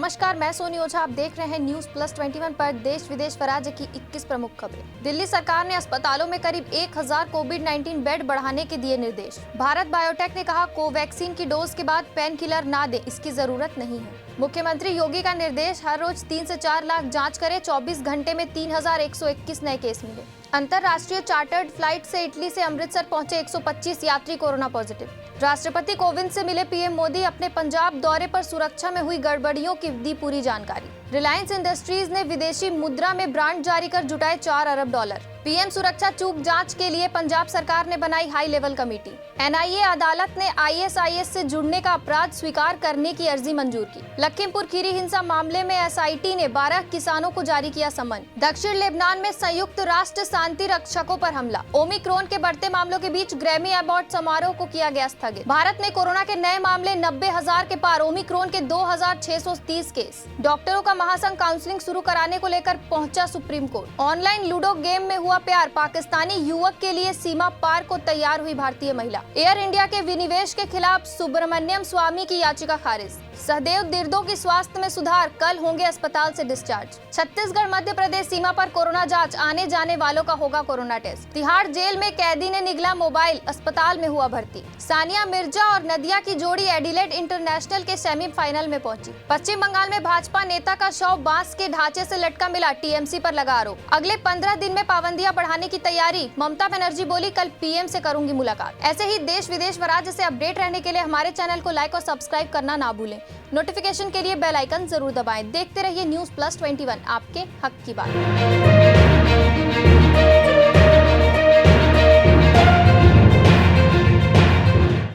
नमस्कार, मैं सोनी ओझा। आप देख रहे हैं न्यूज प्लस 21 पर देश विदेश व राज्य की 21 प्रमुख खबरें। दिल्ली सरकार ने अस्पतालों में करीब 1000 कोविड-19 बेड बढ़ाने के दिए निर्देश। भारत बायोटेक ने कहा, कोवैक्सीन की डोज के बाद पेन किलर ना दे, इसकी जरूरत नहीं है। मुख्यमंत्री योगी का निर्देश, हर रोज 3 से 4 लाख जांच करें। 24 घंटे में 3121 नए केस मिले। अंतर्राष्ट्रीय चार्टर्ड फ्लाइट से इटली से अमृतसर पहुंचे 125 यात्री कोरोना पॉजिटिव। राष्ट्रपति कोविंद से मिले पीएम मोदी, अपने पंजाब दौरे पर सुरक्षा में हुई गड़बड़ियों की दी पूरी जानकारी। रिलायंस इंडस्ट्रीज ने विदेशी मुद्रा में ब्रांड जारी कर जुटाए $4 अरब। पीएम सुरक्षा चूक जांच के लिए पंजाब सरकार ने बनाई हाई लेवल कमेटी। एनआईए अदालत ने आईएसआईएस से जुड़ने का अपराध स्वीकार करने की अर्जी मंजूर की। लखीमपुर खीरी हिंसा मामले में एसआईटी ने 12 किसानों को जारी किया समन। दक्षिण लेबनान में संयुक्त राष्ट्र शांति रक्षकों पर हमला। ओमिक्रॉन के बढ़ते मामलों के बीच ग्रैमी अवार्ड समारोह को किया गया स्थगित। भारत में कोरोना के नए मामले 90,000 के पार। ओमिक्रॉन के 2630 केस। डॉक्टरों का महासंघ काउंसलिंग शुरू कराने को लेकर पहुंचा supreme court. Online ludo game में हुआ प्यार, पाकिस्तानी युवक के लिए सीमा पार को तैयार हुई भारतीय महिला। एयर इंडिया के विनिवेश के खिलाफ सुब्रमण्यम स्वामी की याचिका खारिज। सहदेव दिर्दो की स्वास्थ्य में सुधार, कल होंगे अस्पताल से डिस्चार्ज। छत्तीसगढ़ मध्य प्रदेश सीमा पर कोरोना जांच, आने जाने वालों का होगा कोरोना टेस्ट। तिहाड़ जेल में कैदी ने निगला मोबाइल, अस्पताल में हुआ भर्ती। सानिया मिर्जा और नदिया की जोड़ी एडिलेड इंटरनेशनल के सेमीफाइनल में पहुंची। पश्चिम बंगाल में भाजपा नेता का शव बांस के ढांचे से लटका मिला, टीएमसी पर लगा आरोप। अगले 15 दिन में पाबंदियां बढ़ाने की तैयारी, ममता बनर्जी बोली, कल पीएम से करूंगी मुलाकात। ऐसे ही देश विदेश व राज्य से अपडेट रहने के लिए हमारे चैनल को लाइक और सब्सक्राइब करना ना भूलें। नोटिफिकेशन के लिए बेल आइकन जरूर दबाएं। देखते रहिए न्यूज प्लस 21, आपके हक की बात।